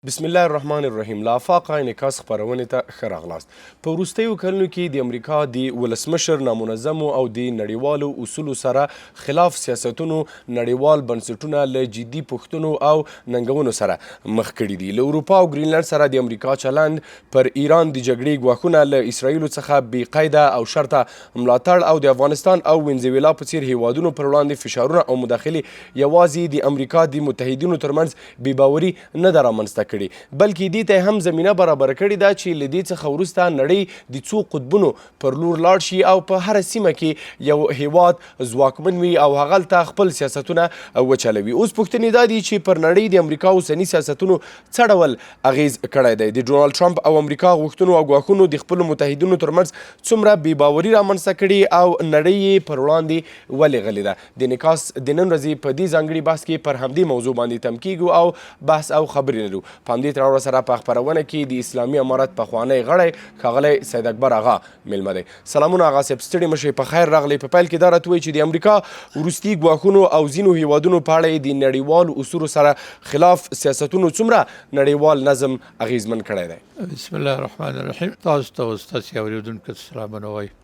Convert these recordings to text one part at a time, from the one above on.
بسم الله الرحمن الرحیم. له افاقه انعکاس خپرونې ته ښه راغلاست. په وروستیو کلونو کې د امریکا د ولسمشر نامنظمو او د نړیوالو اصولو سره خلاف سیاستونو نړیوال بنسټونه له جدي پوښتنو او ننګونو سره مخ کړي دي. له اروپا او ګرینلنډ سره د امریکا چلند پر ایران د جګړې ګواښونه له اسرائیلو څخه بې قیده او شرطه ملاتړ او د افغانستان او وینزویلا په څیر هیوادونو پر وړاندې فشارونه او مداخلې یوازې د امریکا د متحدینو ترمنځ بې باوري نه ده رامنځته بلکې دې ته هم زمینه برابر کړې ده چې له دې څخه وروسته نړۍ د څو قطبونو پر لور لاړ شي او په هره سیمه کې یو هیواد ځواکمن وي او هغلته خپل سیاستونه وچلوي. اوس پوښتنې دا دي چې پر نړۍ د امریکا اوسني سیاستونو څه ډول اغیز کړی دی؟ د ډونالډ ټرمپ او امریکا غوښتنو او ګواښونو د خپلو متحدینو ترمنځ څومره بې باوري رامنځته کړي او نړۍ یې پر وړاندې ولې غلې ده؟ د انعکاس د نن ورځې په دې ځانګړي بحث کې پر همدې موضوع باندې تم کیږو او بحث او خبرې لرو. په همدې تړاو سره په خپرونه کې د اسلامي امارت پخوانی غړی ښاغلی سید اکبر آغا میلمه دی. سلامونه آغا صاحب، ستړي مه شئ، په خیر راغلی. په پیل کې دا راته وایي چې د امریکا وروستي ګواښونو او ځینو هیوادونو په اړه یې د نړیوالو اصولو سره خلاف سیاستونو څومره نړیوال نظم اغیزمن کړی دی؟ بسم الله الرحمن الرحیم. تاسو ته ستاسې اورېدونکو ته سلامونه وایم.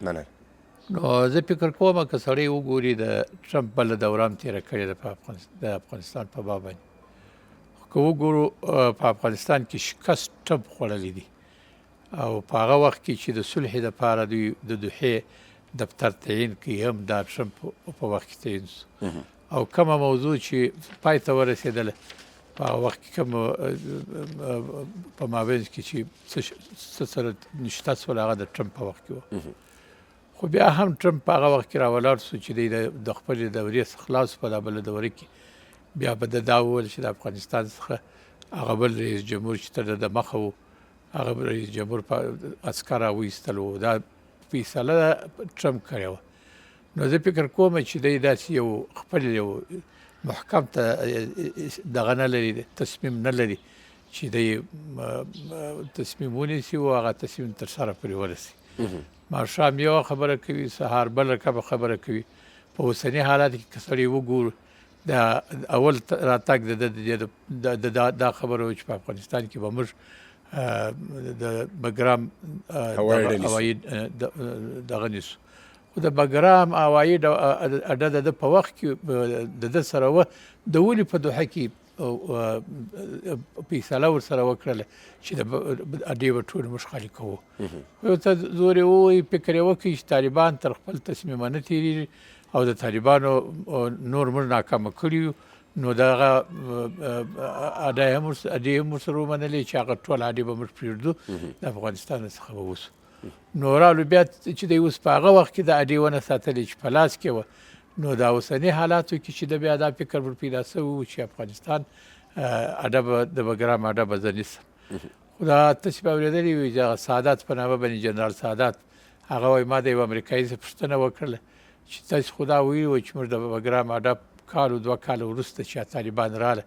مننه. نو زه فکر کوم که سړی وګوري د ټرمپ بله دوره هم تېره کړې ده د افغانستان په باب باندې، که وګورو په افغانستان کې شکست ټرمپ خوړلی دي او په هغه وخت کې چې د صلح دپاره دوی د دوحې دفتر تعیین کوي هم دا ټرمپ په وخت کې تعیین سو او کومه موضوع چې پای ته ورسېدله په هغه وخت کې کوم په مابینځ کې چې څه سره نشته سول هغه د ټرمپ په وخت کې و. خو بیا هم ټرمپ په هغه وخت کې راولاړ سو چې دی د خپلې دورې څخه خلاص په دا بله دوره کې بیا به دا وویل چې د افغانستان څخه هغه بل رئیس جمهور چې تر د مخه و هغه رئیس جمهور په عسکر راوایستل و. دا فیصله ټرمپ کړې وه. نو زه فکر کوم چې دی داسې یو خپل یو محکم ته دغه نه لري، تصمیم نه لري چې دی تصمیم ونیسي او هغه تصمیم تر سره پورې ورسي. ماښام یوه خبره کوي، سهار بل رقم خبره کوي. په اوسني حالات کې که سړی وګورو دا اول راتګ د دا خبره و چې په افغانستان کې به موږ د بګرام هوایي دغه نیسو. خو د بګرام هوایي اډه د ده په وخت کې د ده سره وه، د ولې په دوحه کې فیصله ورسره وکړله چې د اډې به ټول موږ خالي کوو. یو ته زور یې ووایي، فکر یې وکړي چې طالبان تر خپل تصمیمه نه تېرېږي او د طالبانو نور موږ ناکامه کړي یو، نو دغه اډې هم ورسره ومنلې چې هغه ټول اډې به موږ پرېږدو، د افغانستان څخه به وځو. نو رالو بیا چې دی اوس په هغه وخت کې د اډې ونه ساتلې چې په لاس کې وه، نو د اوسني حالاتو کې چې د بیا دا فکر ور پیدا سوی و چې افغانستان اډه به د بګرام اډه به زه نیسم. خو دا تاسې به اورېدلي وي چې هغه سادات په نامه باندې جنرال سادات هغه وایي ما د یوه امریکایي څخه پوښتنه وکړله چې تاسې خو دا ویلي وه چې موږ د بګرام اډه کال و دوه کاله وروسته چې طالبان راله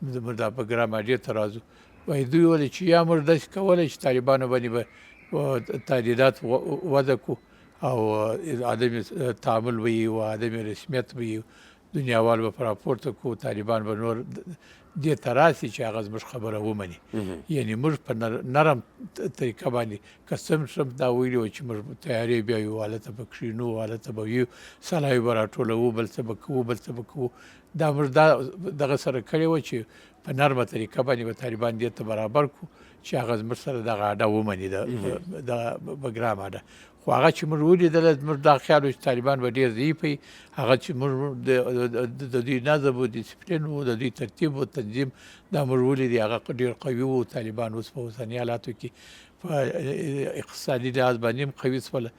موږ د بګرام اډې ته راځو. وایي دوی ویل چې یا موږ داسې کولی چې طالبانو باندې به تهدیدات وضع کړو او عدم تعامل به یې و، عدم رسمیت به یې دنیاوال به راپورته کړو، طالبان به نور دې ته راسي چې هغه زموږ خبره ومني. یعنې موږ په نرم طریقه باندې که څه ټرمپ دا ویلي وه چې موږ تیارې بیا یو هلته به کښېنو، هلته به یو سلاحي به راټولوو، بل څه به کوو بل څه به کوو. دا موږ دغه سره کړې وه چې په نرمه طریقه باندې به طالبان دې ته برابر کړو چې هغه زموږ سره دغه اډه ومني، د بګرام اډه. خو هغه چې موږ ولیدله زموږ دا خیال و چې طالبان به ډېر ضعیف وي، هغه چې موږ د دوی نظم و ډسپلین و د دوی ترتیب و تنظیم دا موږ ولیدي هغه ډېر قوي و. طالبان اوس په اوسني حالاتو کې په اقتصادي لحاظ باندې هم قوي شوله،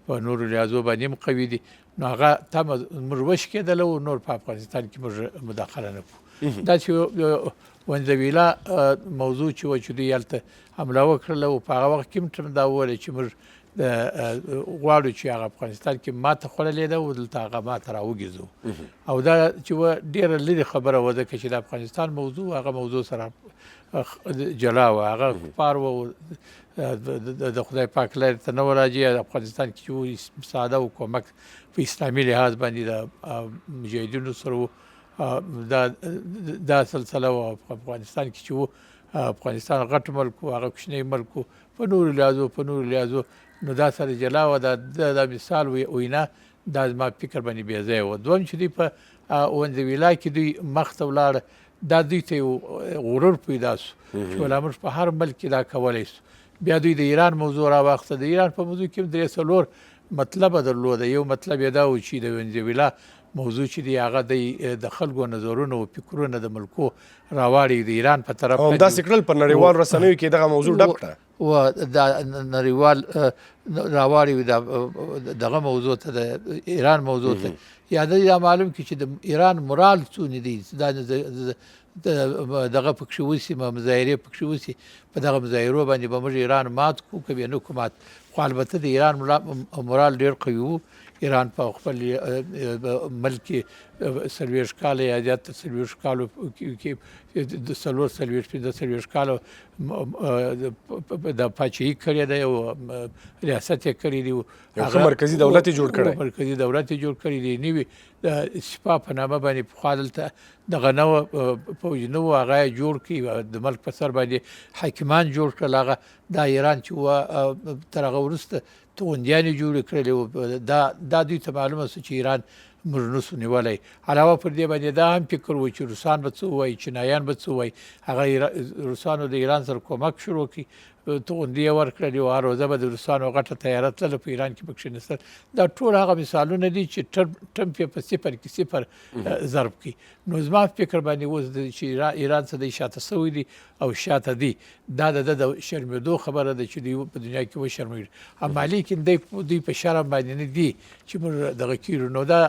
په نورو لحاظو باندې هم قوي دي. نو هغه تمه موږ وشکېدله و، نور په افغانستان کې موږ مداخله نه کړو. دا چې وینزویلا موضوع چې وه چې دوی هلته حمله وکړله او په هغه وخت کې هم ټرمپ دا وویل چې موږ غواړو چې هغه افغانستان کې ماته خوړلې ده او دلته هغه ماته راوګرځو. او دا چې وه ډېره لرې خبره وه، ځکه چې د افغانستان موضوع هغه موضوع سره جلا وه، هغه کفار وه، د خدای پاک لارې ته نه وراجي. افغانستان کې چې ساده و کومک په اسلامي لحاظ باندې د مجاهدینو سره و دا سلسله وه په افغانستان کې چې و افغانستان غټ ملک و هغه کوچنی ملک و په نورو لحاظو نو دا سره جلا وه دا مثال وینا دا زما فکر باندې بې ځایه وه. دویم چې دوی په ونزویلا کې دوی مخ ته ولاړه دا دوی ته یو غرور پیدا سو چې ولا موږ په هر ملک کې دا کولی سو. بیا دوی د ایران موضوع راواخیسته. د ایران په موضوع کې هم 3-4 مطلبه درلوده. یو مطلب یې دا و چې د ونزویلا موضوع چې دی هغه د خلکو نظرونه او فکرونه د ملکو راواړي د ایران په طرف او همداسې کړل په نړیوال رسنیو کې دغه موضوع ډک کړه و دا نړیوال راواړي دغه موضوع ته د ایران موضوع ته یا دا معلوم کړي چې د ایران مورال څونه دی دغه پکښې وسي مظاهرې پکښې وسي په دغه مظاهرو باندې به موږ ایران مات کړو که بیا نه کړو مات. خو البته د ایران مورال ډېر قوي و. ایران په خپل ملک کې 40 کاله یا زیات 40 کالو کې د 40 کالو د پاچاهي کړې ده او ریاست یې کړی دی. یو ښه مرکزي دولت یې جوړ کړی دی. نوي د سپاه په نامه باندې پخوا دلته دغه نه وه پوځ نه و هغه یې جوړ کړي د ملک په سر باندې حاکمان جوړ کړل. هغه دا ایران چې وه تر هغه وروسته توغندیانې جوړې کړلې وه. دا دوی ته معلومه سو چې ایران موږ نسو نیولی. علاوه پر دې باندې دا هم فکر و چې روسان به څه ووایي چینایان به څه ووایي. هغه روسانو د ایران سره کومک شروع کړي توغندي یې ورکړلې وه. هر روزه به د روسانو غټه تیاره تلله په ایران کې پکښې نستل. دا ټول هغه مثالونه دي چې ټرمپ یې په 0 کې 0 ضرب کړي. نو زما فکر باندې اوس چې ایران څه دی شاته سوی دی او شاته دی دا د شرمېدو خبره ده چې دوی په دنیا کې وشرمېږي. اما لیکن دوی په شرم باندې نه دي چې موږ دغه کېږو. نو دا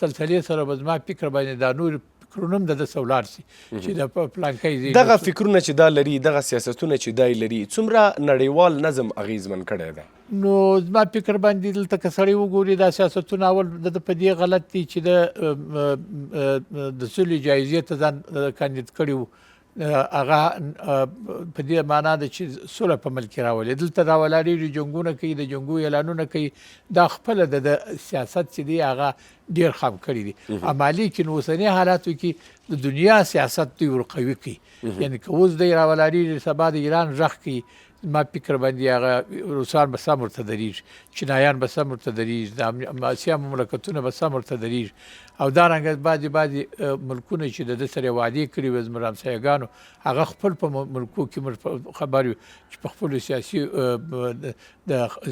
سلسلې سره به زما فکر باندې دا نور فکرونه هم د ده سولار سي چې د پلانکی دغه فکرونه چې دا لري دغه سیاستونه چې دا لري څومره نړیوال نظم اغیزمن کړی دی؟ نو زما فکر باندې دلته که سړی وګوري دا سیاستونه اول د په دې غلط دي چې د صلحې جایزې ته ځان کاندید کړي وو. هغه په دې معنا ده چې صلح په ملک کې راولي. دلته دا ولاړېږي جنګونه کوي د جنګو اعلانونه کوي. دا خپله د سیاست چې دی هغه ډېر خام کړي دي. اما لیکن اوسني حالاتو کې د دنیا سیاست دوی ورقوي کوي. یعنې که اوس دی راولاړېږي سبا د ایران غږ کوي ما فکر باندې هغه روسان به سم ورته درېږي چینایان به سم ورته درېږي د اسیا مملکتونه به سم ورته درېږي. او دارنګه بعضې ملکونه چې د ده سره وعدې کړي وې زموږ همسایګانو هغه خپل په ملکو کې موږ خبر یو چې په خپلو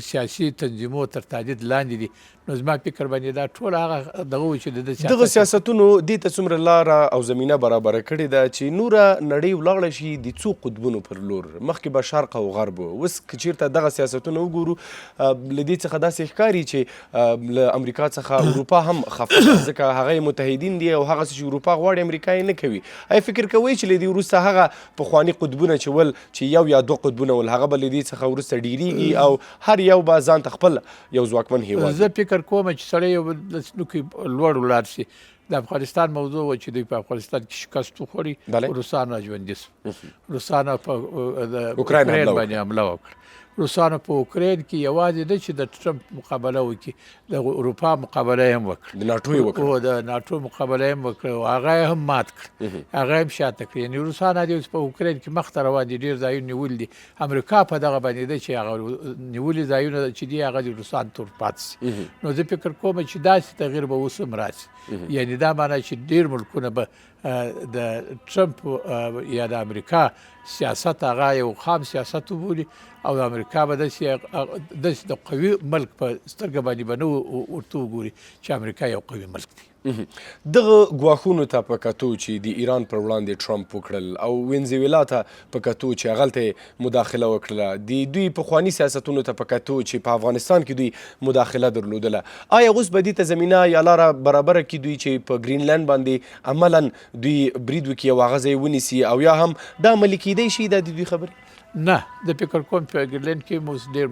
سیاسي تنظیمو تر تهدید لاندې دي. نو زما فکر باندې دا ټول هغه دغه و چې دغه سیاستونو دې ته څومره لاره او زمینه برابره کړې ده چې نوره نړۍ ولاړه شي د څو قطبونو پر لور. مخکې به شرق او غرب و. اوس که چېرته دغه سیاستونه وګورو له دې څخه داسې ښکاري چې له امریکا څخه اروپا هم خفه ده ځکه هغه متحدین دي او هغه څه چې اروپا غواړي امریکا یې نه کوي. آیا فکر کوئ چې له دې وروسته هغه پخواني قطبونه چې ول چې یو یا 2 قطبونه ول هغه به له دې څخه وروسته ډېرېږي او هر یو به ځان ته خپل یو ځواکمن هېواد؟ زه فکر کوم چې سړی یو د سنوکي لوړ ولاړ شي. د افغانستان موضوع و چې دوی په افغانستان کې شکست وخوړي. روسانو ژوندي سو. روسانو په اوکراین باندې حمله وکړه. روسانو په اوکراین کې یوازې ده چې د ټرمپ مقابله وکړي د اروپا مقابله یې هم وکړه د ناټو مقابله یې هم وکړه او هغه یې هم مات کړ هغه یې هم شاته کړ. یعنې روسان دي اوس په اوکراین کې مخته روان دي. ډېر ځایونه نیولي دي. امریکا په دغه باندې ده چې هغه نیولي ځایونه چې دي هغه د روسان تور پاتې سي. نو زه فکر کوم چې داسې تغییر به اوس هم راسي. یعنې دا معنا چې ډېر ملکونه به د ټرمپ یا د امریکا سیاست هغه یو خام سیاست وبولي او د امریکا به داسې د قوي ملک په سترګه باندې به نه ورته وګوري چې امریکا یو قوي ملک دی. دغه ګواښونو ته په کتو چې د ایران پر وړاندې ټرمپ وکړل او وینزویلا ته په کتو چې هغلته مداخله وکړله د دوی پخواني سیاستونو ته په کتو چې په افغانستان کې دوی مداخله درلودله آیا اوس به دې ته زمینه یا لاره برابره کړي دوی چې په ګرینلنډ باندې عملا دوی برید وکړي او هغه ځای ونیسي او یا هم دا عملي کیدی شي دا د دوی خبرې؟ نه د فکر کوم په ګرینلنډ کې اوس ډېر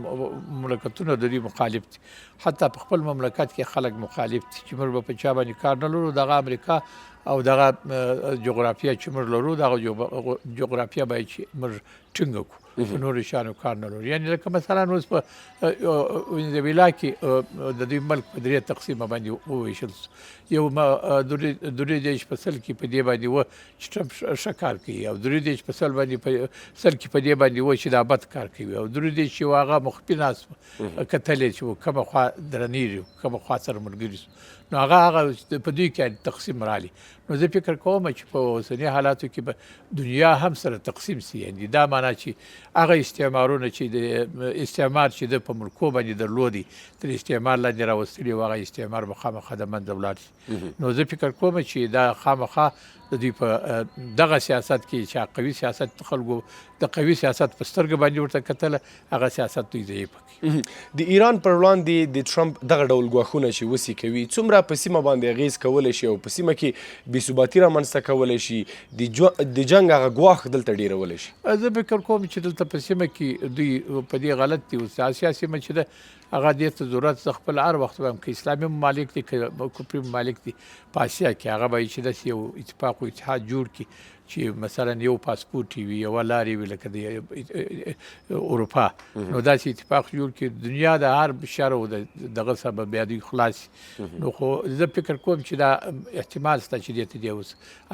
مملکتونه د دوی مخالف دي. حتی په خپل مملکت کې خلک مخالف دي چې موږ به په چا باندې کار نه لرو. دغه امریکا او دغه جغرافیه چې موږ لرو دغه جغرافیه باید چې موږ ټینګه کړو په نورو شیانو کار نه لرو. یعنې لکه مثلا اوس په وینزویلا کې د دوی ملک په 3 تقسیمه باندې وویشل سو. یو 2 په سل کې په دې باندې و چې ټرمپ ښه کار کوي، او 2 په سل کې په دې باندې و چې دا بد کار کوي، او 2 چې و هغه مخفي ناست کتلې چې کومه خوا درنیږي کومه خوا سره ملګري سو. نو هغه په دوی کې تقسیم رالی. نو زه فکر کوم چې په اوسني حالاتو کې به دنیا هم سره تقسیم سي. یعنې دا معنا چې هغه استعمارونه چې د استعمار چې د په ملکو باندې درلودي تر استعمار لاندې راوستلي و، هغه استعمار به خامخا د منځه ولاړ شي. نو زه فکر کوم چې دا خامخا د دوی په دغه سیاست کې چې قوي سیاست خلکو د قوي سیاست په سترګه باندې ورته کتله، هغه سیاست دوی ضعیف کړي. د ایران پر وړاندې د ټرمپ دغه ډول ګواښونه چې وسې کوي څومره په سیمه باندې اغیز کولی شي او په سیمه کې بېثباتي رامنځته کولی شي، د جنګ هغه ګواښ دلته ډېرولی شي؟ زه فکر کوم چې دلته په سیمه کې دوی په دې غلط دي. اوس اسیا سیمه چې ده هغه دې ته ضرورت زه خپل هر وخت وایم که اسلامي ممالک دي که کفري ممالک دي په اسیا کې، هغه باید چې داسې یو اتفاق و اتحاد جوړ کړي چې مثلا یو پاسپورټ وي، یوه لارې وي لکه د اروپا. نو داسې اتفاق جوړ کړي دنیا د هر شر او دغه څخه بیا دوی خلاص شي. نو خو زه فکر کوم چې دا احتمال شته چې دې ته دی اوس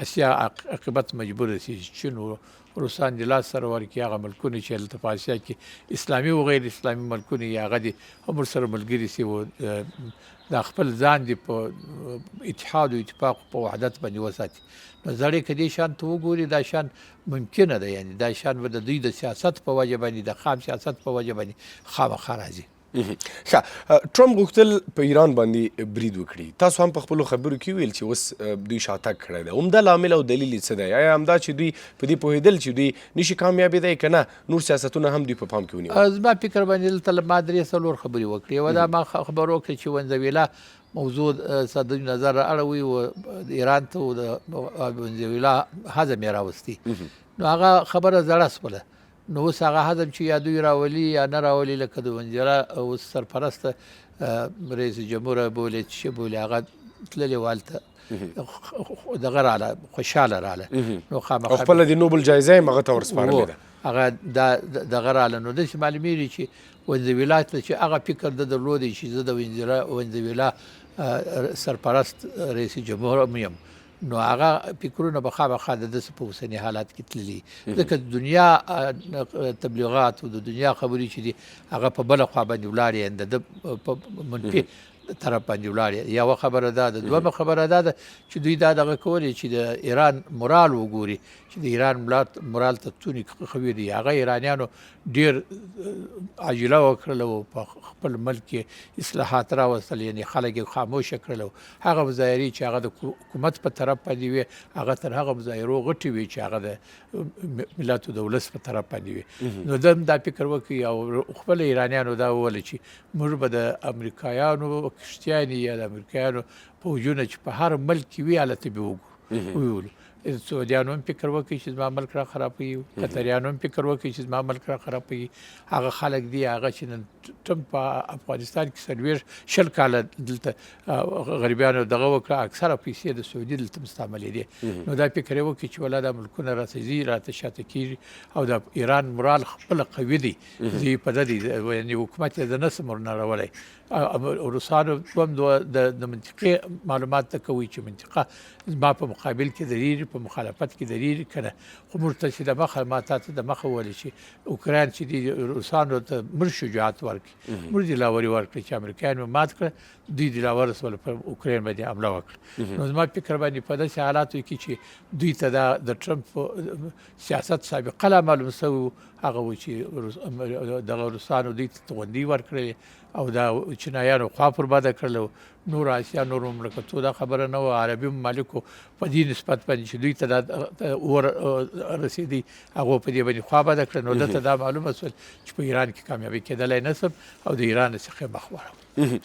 اسیا عاقبت مجبوره شي چې چین او روسان د لاس سره ورکړي هغه ملکونه چې هلته په اسیا کې اسلامي او غیر اسلامي ملکونه یې هغه دي هم ورسره ملګري شي او دا خپل ځان دي په اتحاد او اتفاق په وحدت باندې وساتي. نو زړې که دې شان ته وګوري دا شان ممکنه ده. یعنې دا شان به د دوی د سیاست په وجه باندې د خام سیاست په وجه باندې خامخا راځي. ښه، ټرمپ غوښتل په ایران باندې برید وکړي. تاسو هم په خپلو خبرو کې ویل چې اوس دوی شاتګ کړی دی. عمده لامل او دلیل یې څه دی؟ آیا همدا چې دوی په دې پوهېدل چې دوی نشي کامیابېدی که نه نور سیاستونه هم دوی په پام کې ونیول؟ زما فکر باندې دلته ما 3 خبرې وکړې. یوه دا ما خبر وکړې چې ونزویلا موضوع صدر نظر اړوي و ایران ته و د ونزویلا حزم یې راوستي. نو هغه خبره زړه سوله. نو اوس هغه حزم چې یا دوی راولي یا نه راولي، لکه د ونزویلا اوس سرپرسته رئیس جمهور بولي چې بولي هغه تللې والته دغه راله خوشحاله راله. نو خامخا خپله د نوبل جایزه یې هغه ته ورسپارلې ده. هغه دغه راله. نو داسې معلومیږي چې ونزویلا ته چې هغه فکر ده درلودی چې زه د ونزویلا سرپرست رئیس جمهور یم، نو هغه فکرونه به خامخا د داسې په اوسني حالات کې تللي. ځکه د دنیا تبلیغات او د دنیا خبرې چې دي هغه په بله خوا باندې ولاړې د په منفي طرف باندې ولاړې. یوه خبره دا ده. دویمه خبره دا ده چې دوی دا دغه کولی چې د ایران مورال وګوري چې د ایران مورال ته څومره قوي دی. هغه ایرانیانو ډېر عجله وکړله او په خپل ملک کې اصلاحات راوستل، یعنې خلک یې خاموشه کړل. او هغه مظاهرې چې هغه د حکومت په طرف باندې وي هغه تر هغه مظاهرو غټې وي چې هغه د ملت او د ولس په طرف باندې وي. نو ده هم دا فکر وکړي او خپل ایرانیانو دا وویل چې موږ به د امریکایانو کشتیانې یا د امریکایانو پوځونه چې په هر ملک کې وي هلته به وویلو. سعودیانو هم فکر وکړي چې زما ملک را خرابوي، قطریانو هم فکر وکړي چې زما ملک را خرابوي. هغه خلک دي هغه چې نن ټرمپ په افغانستان کې 40 کاله دلته غریبیانو دغه وکړه، اکثره پیسې د سعودي دلته مستعملې دي. نو دا فکر یې وکړي چې ولا دا ملکونه راته ځي راته شاته کېږي او د ایران مورال خپله قوي دی. زه په ده دي یعنې حکومت یې د نه سم ورنړولی. روسانو هم د منطقې معلومات ته کوي چې منطقه زما په مقابل کې دریږي، په مخالفت کې دریږي که نه. خو موږ ته چې د مخه ما تا ته د مخه وویلې چې اوکراین چې دي روسانو ته موږ شجاعت ورکړي، موږ دلاوري ورکړي چې امریکایان مې مات کړه، دوی دلاور سول پر اوکراین باندې حمله وکړه. نو زما فکر باندې په داسې حالاتو کې چې دوی ته د ټرمپ سیاست سابقه لا معلوم سوی هغه و چې دغه روسانو دوی ته توغندي ورکړلې او دا چینایانو خوا پر باده کړل. نور آسیا نور مملکتو دا خبره نه وه. عربي ممالکو په دې نسبت باندې چې دوی ته دا ورسېدی هغو په دې باندې خوا باده کړه. نو دلته دا معلومه شول چې په ایران کې کامیابي کېدلی نه شم او د ایران څخه مخ واړوم.